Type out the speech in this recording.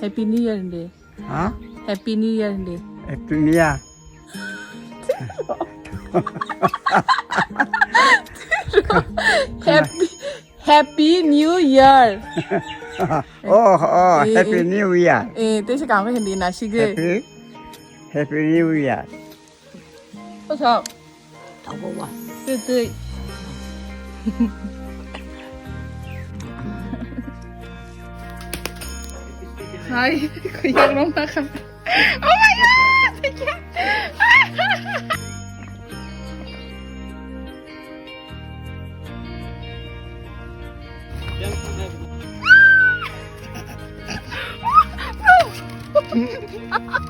Happy New Year అండి Happy New Year అండి ఎట్లుందియా Happy New Year Happy New Year 뜻이 감사합니다 나시그 Happy New Year 어서 더워와. 뜨뜨 Hi, kuya rumah kan. Oh my god. No.